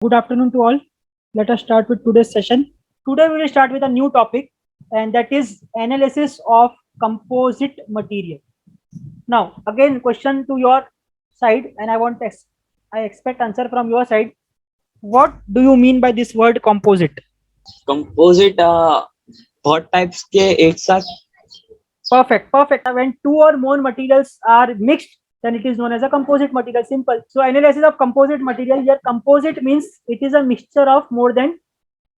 Good afternoon to all. Let us start with today's session. Today we will start with a new topic, and that is analysis of composite material. Now, again, question to your side, and I expect answer from your side. What do you mean by this word composite? Composite बहुत types के एक साथ Perfect, perfect. When two or more materials are mixed, then it is known as a composite material. Simple. So, analysis of composite material. Here, composite means it is a mixture of more than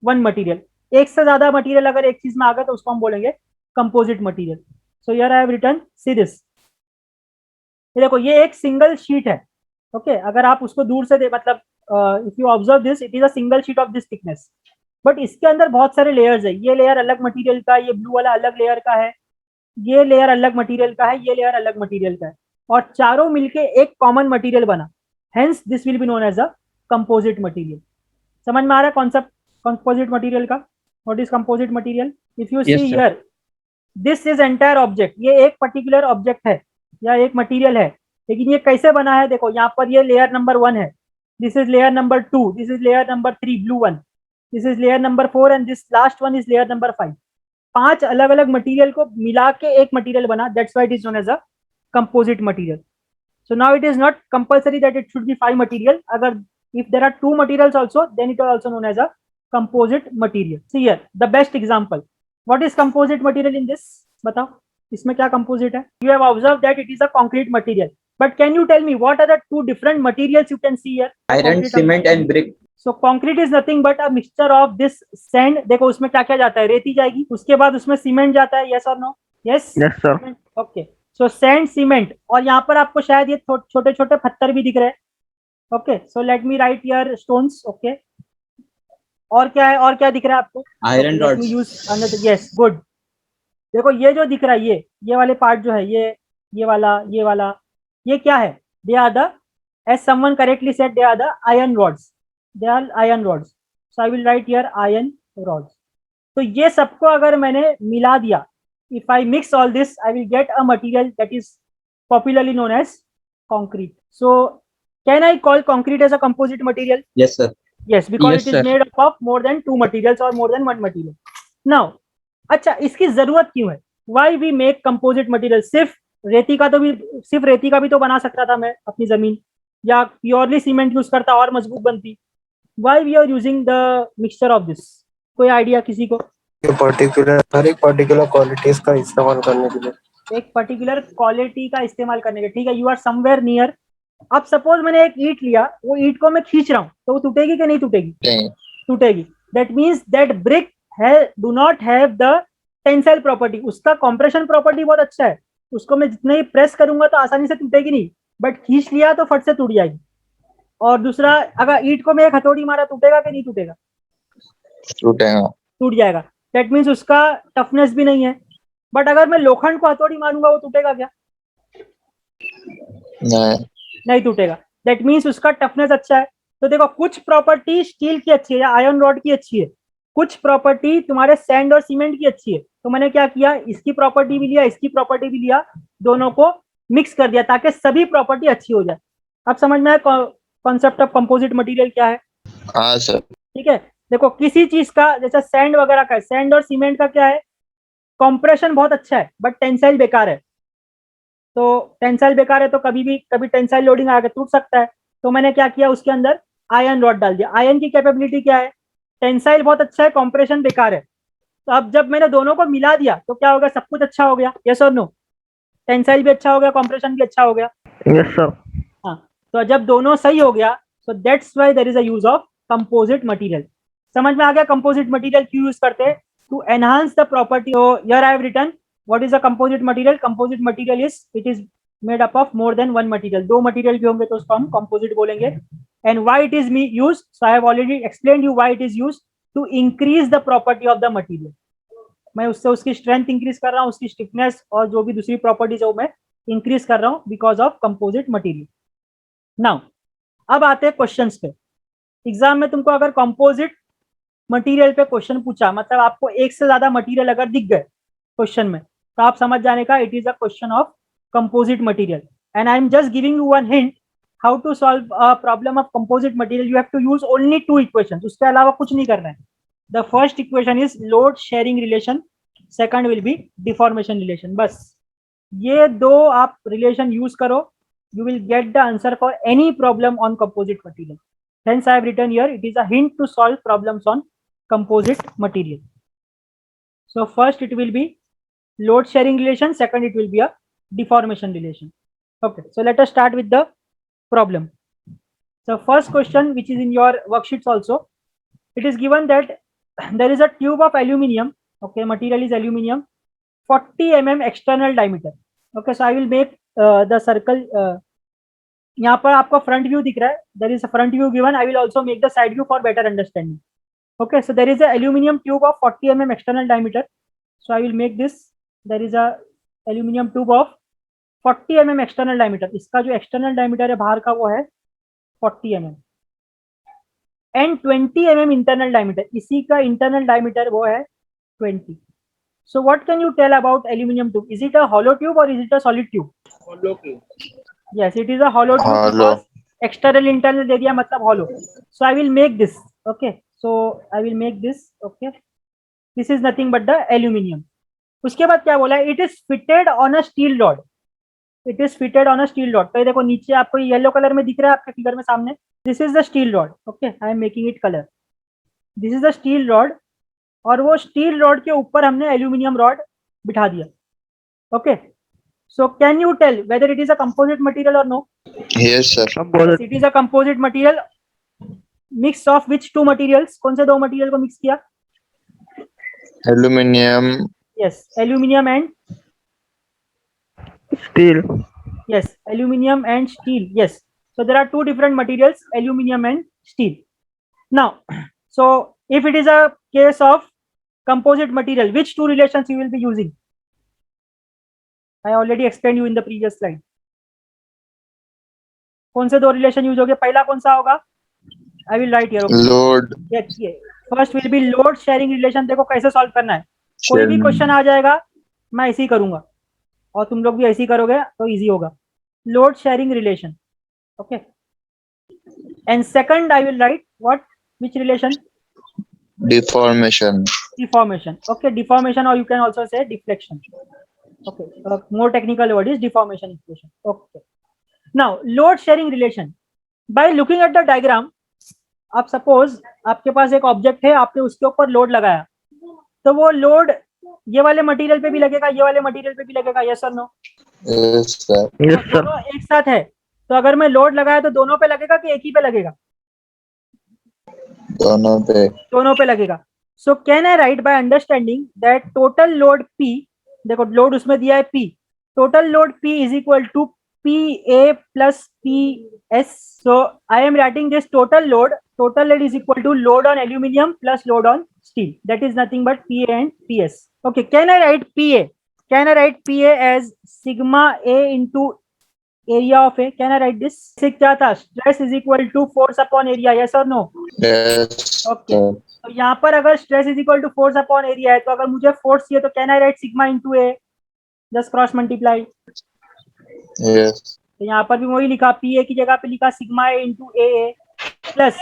one material. एक से ज्यादा material अगर एक चीज में आ गया तो उसको हम बोलेंगे composite material. So here I have written C this. ये देखो, ये एक सिंगल शीट है. ओके अगर आप उसको दूर से दे मतलब if you observe this, it is a single sheet of this thickness. But इसके अंदर बहुत सारे लेयर्स है. ये लेयर अलग मटेरियल का है, ये ब्लू वाला अलग लेयर का है, ये लेयर अलग मटेरियल का है, ये लेयर अलग मटेरियल का है, और चारों मिलके एक कॉमन मटेरियल बना. Hence this will be known as a composite material. समझ में आ रहा है कॉन्सेप्ट कंपोजिट मटेरियल का? What is composite material? If you see yes sir here, this is entire object. ये एक पर्टिकुलर ऑब्जेक्ट है या एक मटेरियल है, लेकिन ये कैसे बना है? देखो यहाँ पर ये लेयर नंबर 1 है, this is layer number 2, this is layer number 3 blue one, this is layer number 4 and this last one is layer number 5. 5 अलग अलग मटेरियल को मिला के एक मटेरियल बना. That's why it is known as a composite material. So now it is not compulsory that it should be 5 material. Agar if there are 2 materials also, then it is also known as a composite material. See here the best example. What is composite material in this? बताओ इसमें क्या composite है? You have observed that it is a concrete material. But can you tell me what are the two different materials you can see here? Iron cement and brick So concrete is nothing but a mixture of this sand. देखो उसमें क्या क्या जाता है? रेती जाएगी, उसके बाद उसमें सीमेंट जाता है. Yes or no? Yes. Yes sir. Okay. So sand cement, और यहाँ पर आपको शायद ये छोटे छोटे पत्थर भी दिख रहे हैं. Okay so let me right here stones. Okay और क्या है? और क्या दिख रहा है आपको? Iron rods use. Yes good. देखो ये जो दिख रहा है, ये वाले पार्ट जो है, ये वाला ये क्या है? They are the, as someone correctly said, they are the iron rods. They are iron rods. So I will write here iron rods. तो ये सबको अगर मैंने मिला दिया, if I mix all this, I will get a material that is popularly known as concrete. So, can I call concrete as a composite material? Yes sir Yes, because Yes, it is sir. made up of more than 2 materials or more than 1 material. Now, अच्छा इसकी जरूरत क्यों है? Why we make composite material? सिर्फ रेती का भी तो बना सकता था मैं अपनी जमीन, या प्योरली सीमेंट यूज करता और मजबूत बनती. Why we are using the mixture of this? कोई आइडिया किसी को? हर एक पर्टिकुलर क्वालिटीज का इस्तेमाल करने के लिए. एक पर्टिकुलर क्वालिटी का इस्तेमाल करने के. ठीक है, यू आर समवेयर नियर. अब सपोज मैंने एक ईंट लिया, वो ईंट को मैं खींच रहा हूँ, तो वो टूटेगी कि नहीं टूटेगी? टूटेगी. That means that brick do not have the tensile property. उसका कॉम्प्रेशन प्रॉपर्टी बहुत अच्छा है, उसको मैं जितना ही प्रेस करूंगा तो आसानी से टूटेगी नहीं, बट खींच लिया तो फट से टूट जाएगी. और दूसरा, अगर ईंट को मैं एक हथौड़ी मारा, टूटेगा कि नहीं टूटेगा? टूटेगा. टूट जाएगा. दैट मीन्स उसका टफनेस भी नहीं है. बट अगर मैं लोखंड को हथौड़ी मारूंगा, वो टूटेगा क्या? नहीं टूटेगा. दैट मीन्स उसका टफनेस अच्छा है. तो देखो, कुछ प्रॉपर्टी स्टील की अच्छी है या आयरन रॉड की अच्छी है, कुछ प्रॉपर्टी तुम्हारे सैंड और सीमेंट की अच्छी है. तो मैंने क्या किया, इसकी प्रॉपर्टी भी लिया, इसकी प्रॉपर्टी भी लिया, दोनों को मिक्स कर दिया ताकि सभी प्रॉपर्टी अच्छी हो जाए. अब समझ में आया कॉन्सेप्ट ऑफ कंपोजिट मटेरियल क्या है? हाँ सर. ठीक है. देखो किसी चीज का, जैसे सैंड वगैरह का, सैंड और सीमेंट का क्या है? कॉम्प्रेशन बहुत अच्छा है बट टेंसाइल बेकार है. तो टेंसाइल बेकार है तो कभी टेंसाइल लोडिंग आके टूट सकता है. तो मैंने क्या किया, उसके अंदर आयरन रॉड डाल दिया. आयरन की कैपेबिलिटी क्या है? टेंसाइल बहुत अच्छा है, कॉम्प्रेशन बेकार है. तो अब जब मैंने दोनों को मिला दिया तो क्या हो गया? सब कुछ अच्छा हो गया. यस और नो? टेंसाइल भी अच्छा हो गया, कॉम्प्रेशन भी अच्छा हो गया. Yes sir. हाँ. तो जब दोनों सही हो गया, so that's why there is a use of composite material. समझ में आ गया कंपोजिट मटेरियल क्यों यूज करते हैं? To enhance the property. तो here I have written what is a composite material. Composite material it is made up of more than 1 material. 2 material भी होंगे तो उसको हम कंपोजिट बोलेंगे. And why it is use, so I have already explained you why it is use. To increase the property of the material. मैं उससे उसकी strength increase कर रहा हूँ, उसकी स्टिफनेस और जो भी दूसरी प्रॉपर्टीज है वो मैं इंक्रीज कर रहा हूँ because of composite material. Now अब आते हैं क्वेश्चंस पे. एग्जाम में तुमको अगर कंपोजिट मटेरियल पे क्वेश्चन पूछा, मतलब आपको एक से ज्यादा मटेरियल अगर दिख गए क्वेश्चन में, तो आप समझ जाने का it is a question of composite material. And I am just giving you one hint how to solve a problem of composite material, you have to use only two equations, उसके अलावा कुछ नहीं करना है. The first equation is load sharing relation, second will be deformation relation. बस ये दो आप relation use करो, you will get the answer for any problem on composite material. Hence I have written here, it is a hint to solve problems on composite material. So first it will be load sharing relation, second it will be a deformation relation. Okay, so let us start with the problem. So first question, which is in your worksheets also, it is given that there is a tube of aluminium. Okay, material is aluminium, 40 mm external diameter. Okay, so I will make the circle. यहाँ पर आपको front view दिख रहा है. There is a front view given. I will also make the side view for better understanding. Okay, so there is a aluminium tube of 40 mm external diameter. So I will make this. There is a aluminium tube of 40 mm external diameter. इसका जो external diameter है बाहर का वो है 40 mm. And 20 mm internal diameter. इसी का internal diameter वो है 20. So what can you tell about aluminium tube? Is it a hollow tube or is it a solid tube? Hollow tube. Yes, it is a hollow tube because external internal दे दिया मतलब hollow. So I will make this. Okay, so I will make this. Okay, this is nothing but the aluminium. उसके बाद क्या बोला है? It is fitted on a steel rod. It is fitted on a steel rod. तो ये देखो नीचे आपको येलो कलर में दिख रहा है आपके फिगर में सामने. This is the steel rod. Okay, I am making it color. This is the steel rod. और वो स्टील रॉड के ऊपर हमने एल्यूमिनियम रॉड बिठा दिया. Okay, so can you tell whether it is a composite material or no? Yes, sir. It is a composite material. Mix of which two materials? कौन से दो मटेरियल को मिक्स किया? Aluminium. Yes, aluminium and Steel. yes, aluminum and steel. Yes, so there are two different materials, aluminum and steel. Now, so if it is a case of composite material, which two relations you will be using? I already explained you in the previous slide. कौन से दो relation use होंगे? पहला कौन सा होगा? आई will write here. Load. देखिए, first will be load sharing relation. देखो कैसे सॉल्व करना है. कोई भी क्वेश्चन आ जाएगा मैं ऐसे ही करूंगा और तुम लोग भी ऐसे ही करोगे तो इजी होगा. Load sharing relation. Okay, and second I will right what, which relation? Deformation. Deformation. Okay, deformation, or you can also say deflection. Okay, more technical word is deformation equation. Okay, now load sharing relation. By looking at the diagram, आप suppose आपके पास एक object है, आपने उसके ऊपर load लगाया, तो वो लोड ये वाले मटेरियल पे भी लगेगा, ये वाले मटेरियल पे भी लगेगा. यस और no? Yes, sir. Yes, sir. दोनों एक साथ है, तो अगर मैं लोड लगाया तो दोनों पे लगेगा कि एक ही पे लगेगा? दोनों पे. दोनों पे लगेगा. So can I write by understanding that total load P, देखो लोड उसमें दिया है P, total load P is equal to PA plus PS. So I am writing this total load is equal to load on aluminium plus load on steel. That is nothing but PA and PS. Okay, can I write PA? Can I write PA as sigma A into area of A? Can I write this? इससे क्या था? Stress is equal to force upon area. Yes or no? Yes, Okay. sir. तो यहाँ पर अगर stress is equal to force upon area है, तो अगर मुझे फोर्स चाहिए तो can I write sigma into A, just cross multiply. Yes. तो यहाँ पर भी वही लिखा, पी ए की जगह पे लिखा sigma A into A plus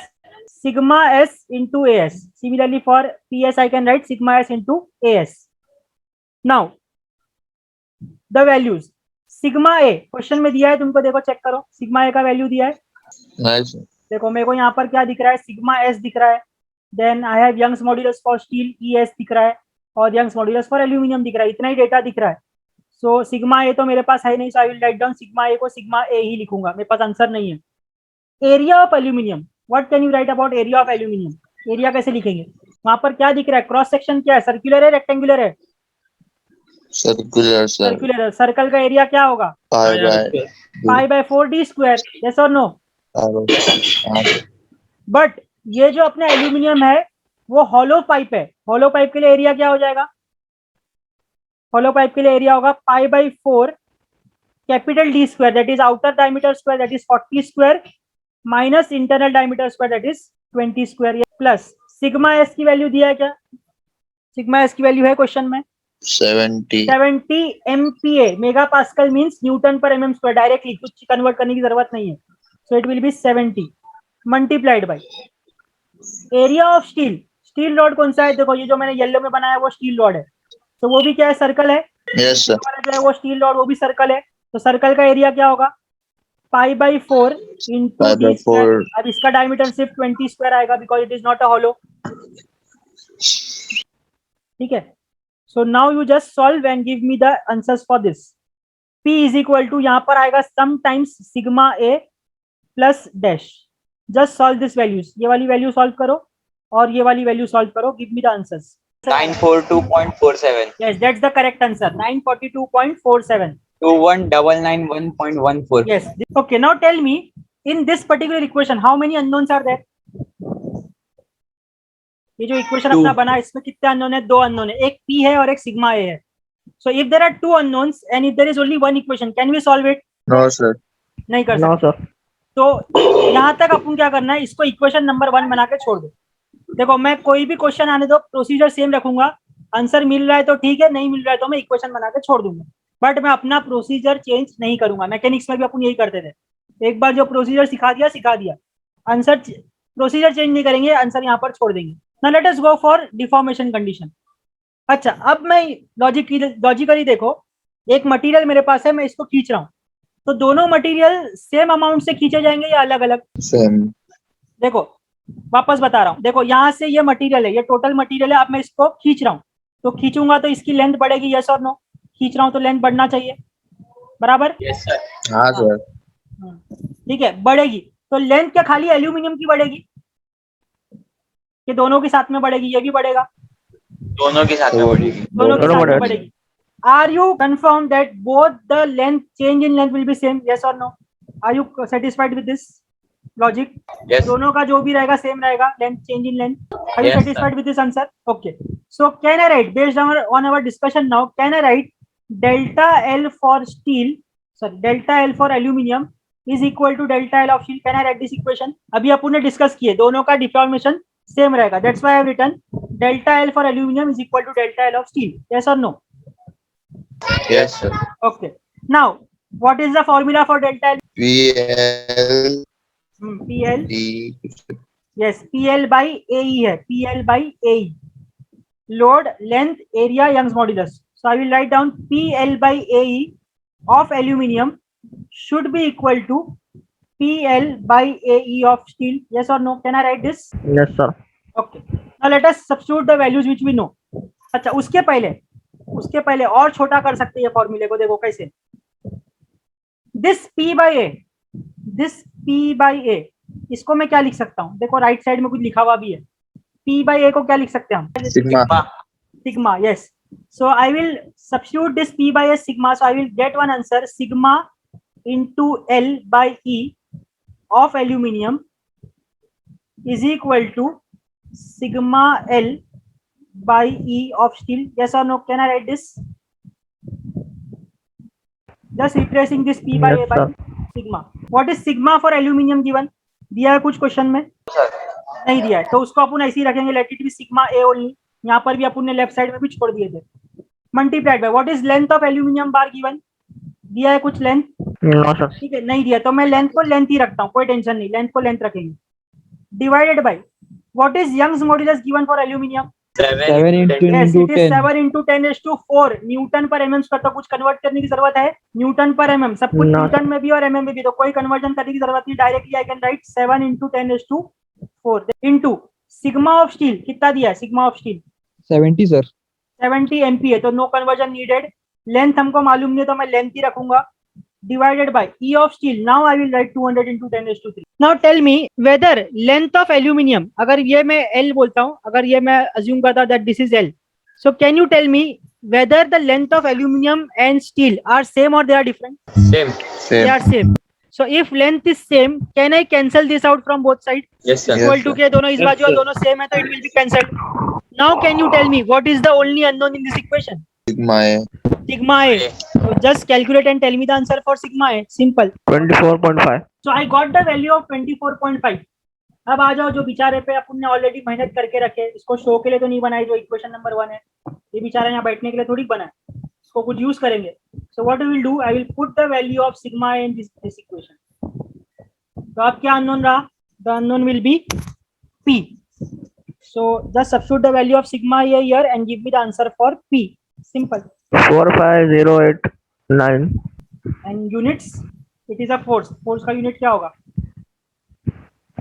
sigma S into A S. Similarly for P S I can write sigma S into A S. Now the values. Sigma A question में दिया है तुमको, देखो चेक करो. सिग्मा ए का वैल्यू दिया है, Nice. देखो मेरे को यहाँ पर क्या दिख रहा है? सिग्मा एस दिख रहा है. Then I have Young's modulus for steel ES दिख रहा है, और यंग्स मॉड्यूलस फॉर एल्यूमिनियम दिख रहा है. इतना ही डेटा दिख रहा है. सो सिग्मा ए तो मेरे पास है नहीं, so I will write down sigma A को सिग्मा ए ही लिखूंगा, मेरे पास आंसर नहीं है. Area of aluminium, what can you right about area of aluminium? Area कैसे लिखेंगे? वहां पर क्या दिख रहा है? क्रॉस सेक्शन क्या है? सर्कुलर है, रेक्टेंगुलर है? Circular, sir. सर्कुलर है. सर्कल का एरिया क्या होगा? Pi by 4 d square. Yes और नो? pi. बट ये जो अपने एल्यूमिनियम है वो हॉलो पाइप है. हॉलो पाइप के लिए एरिया क्या हो जाएगा? हॉलो पाइप के लिए एरिया होगा pi by 4 capital D square, that is outer diameter square, that is 40 square, minus internal diameter square, that is 20 square, plus sigma S की वैल्यू दिया है क्या? सिग्मा एस की वैल्यू है क्वेश्चन में 70 MPa. Mega pascal means Newton पर mm square. Directly कुछ convert करने की जरूरत नहीं है. so it will be 70 multiplied by area of steel. Steel rod कौन सा है? देखो ये जो मैंने येलो में बनाया वो स्टील रॉड है, तो वो भी क्या है? सर्कल है। Yes, sir. जो है वो स्टील रॉड वो भी सर्कल है, तो सर्कल का एरिया क्या होगा? π/4 into Pi by D square. 4. अब इसका डायमीटर सिर्फ 20 स्क्वायर आएगा because it is not a hollow. ठीक है, so now you just solve and give me the answers for this. P is equal to यहाँ पर आएगा some times sigma A plus dash. Just solve this values, ये वाली value solve करो और ये वाली वैल्यू सॉल्व करो, give me the answers. 942.47 yes, that's the correct answer, 942.47. 2199.114. yes, okay, now tell me in this particular equation how many unknowns are there? ये जो equation Two. अपना बना इसमें कितने अननोन है? 2 अननोन है, एक p है और एक सिग्मा a है। so if there are 2 unknowns and if there is only one equation, can we solve it? No, sir. नहीं कर No, सकते। sir. तो यहाँ तक अपन क्या करना है, इसको इक्वेशन नंबर 1 बना के छोड़ दो। देखो मैं कोई भी क्वेश्चन आने दो, प्रोसीजर सेम रखूंगा, आंसर मिल रहा है तो ठीक है, नहीं मिल रहा है तो मैं इक्वेशन बना के छोड़ दूंगा, बट मैं अपना प्रोसीजर चेंज नहीं करूंगा। मैकेनिक्स में भी अपन यही करते थे, एक बार जो प्रोसीजर सिखा दिया, आंसर प्रोसीजर चेंज नहीं करेंगे, आंसर यहाँ पर छोड़ देंगे। Now let us go for deformation condition. अच्छा, अब मैं लॉजिकली देखो, एक मटेरियल मेरे पास है, मैं इसको खींच रहा हूँ, तो दोनों मटेरियल सेम अमाउंट से खींचे जाएंगे या अलग अलग? Same. देखो वापस बता रहा हूँ, देखो यहाँ से ये मटेरियल है, ये टोटल मटेरियल है, अब मैं इसको खींच रहा हूँ, तो खींचूंगा तो इसकी लेंथ बढ़ेगी, यस और नो? खींच रहा हूँ तो लेंथ बढ़ना चाहिए, बराबर? Yes, sir. हाँ, sir. ठीक है, बढ़ेगी। तो लेंथ क्या खाली एल्यूमिनियम की बढ़ेगी कि दोनों के साथ में बढ़ेगी? ये भी बढ़ेगा, दोनों के साथ में बढ़ेगी। दोनों के दोनों साथ में बढ़ेगी। बढ़ेगी। Are you confirm that both the length change in length will be same, yes और no? Are you satisfied with this logic? Yes. दोनों का जो भी रहेगा सेम रहेगा, length change in length. Are you Yes, satisfied with this answer? Okay, so can I write based on our discussion now, can I write delta L for steel, sorry delta L for aluminium is equal to delta L of steel? Can I write this equation? अभी अपन ने discuss किए, दोनों का deformation same रहेगा, that's why I have written delta L for aluminium is equal to delta L of steel, yes और no? Yes, sir. Okay, now what is the formula for delta L? PL PL, D. yes, PL by AE है, PL by AE, load, length, area, Young's modulus. So I will write down PL by AE of aluminium should be equal to PL by AE of steel, yes or no? Can I write this? Yes, sir. Okay, now let us substitute the values which we know. अच्छा, उसके पहले और छोटा कर सकते हैं फॉर्मूले को, देखो कैसे। दिस P by A, इसको मैं क्या लिख सकता हूँ? देखो राइट साइड में कुछ लिखा हुआ भी है, P by A को क्या लिख सकते हैं हम? Sigma. Sigma, yes. So I will substitute this P by A sigma, so I will get one answer, sigma into L by E of aluminium is equal to sigma L by E of steel, yes or no? Can I write this? Just replacing this P by Yes, A by sir. sigma. What is sigma for aluminium given? दिया है कुछ question में? नहीं दिया है, तो उसको अपन ऐसे ही रखेंगे, let it be sigma A only. यहाँ पर भी अपन ने लेफ्ट साइड में भी छोड़ दिए थे। Multiplied by what is length of aluminium bar given? दिया है कुछ लेंथ? No, sir. ठीक है, नहीं दिया, तो मैं लेंथ को लेंथ ही रखता हूँ, कोई टेंशन नहीं, लेंथ को लेंथ रखेंगे। Divided by what is Young's modulus given for aluminium? 7 into yes, it is 7 into 10⁴ newton पर mm स्क्वायर, तो कुछ कन्वर्ट करने की जरूरत है? न्यूटन पर mm, सब कुछ No. न्यूटन में भी और mm में भी, तो कोई कन्वर्जन करने की जरूरत नहीं, directly I can write 7 into 10⁴ into sigma of steel. कितना दिया है sigma of steel? 70 sir. 70 MPa, तो नो कन्वर्जन नीडेड। लेंथ हमको मालूम नहीं, तो मैं लेंथ ही रखूंगा। Divided by E of steel, now I will write 200 into 10⁵. Now tell me whether length of aluminium, अगर ये मैं L बोलता हूँ, अगर ये मैं assume करता that this is L, so can you tell me whether the length of aluminium and steel are same or they are different? Same. They Same. are same. So if length is same, can I cancel this out from both sides? Yes, sir. Equal to के दोनों इस बाजू और दोनों same है, तो it will be cancelled. Now can you tell me what is the only unknown in this equation? Sigma A. Sigma A. So just calculate and tell me the answer for sigma A. Simple. 24.5. So I got the value of 24.5. अब आ जाओ, जो बेचारे पे अपन ने already मेहनत करके रखे, इसको शो के लिए तो नहीं बनाई, जो इक्वेशन नंबर 1 है, ये बेचारा यहाँ बैठने के लिए थोड़ी बना है, इसको कुछ यूज करेंगे। So what we will do, I will put the value of sigma A in this equation. तो अब क्या अननोन रहा? The unknown will be P. So just substitute the value of sigma here and give me the answer for P. Simple. 45089 And units, it is a force. Force का unit क्या होगा?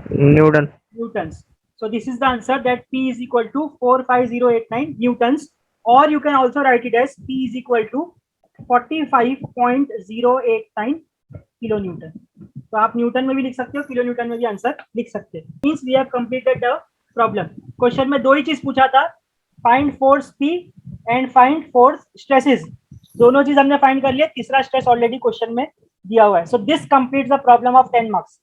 Newton. Newtons. So this is the answer, that P is equal to 45089 newtons, or you can also write it as P is equal to 45.089 kilonewton. तो आप Newton में भी लिख सकते हो, किलो न्यूटन में भी आंसर लिख सकते हो. Means we have completed the problem. Question में दो ही चीज पूछा था, find force P and find force stresses. दोनों चीज हमने फाइंड कर लिया, तीसरा स्ट्रेस ऑलरेडी क्वेश्चन में दिया हुआ है. So this completes the problem of 10 marks.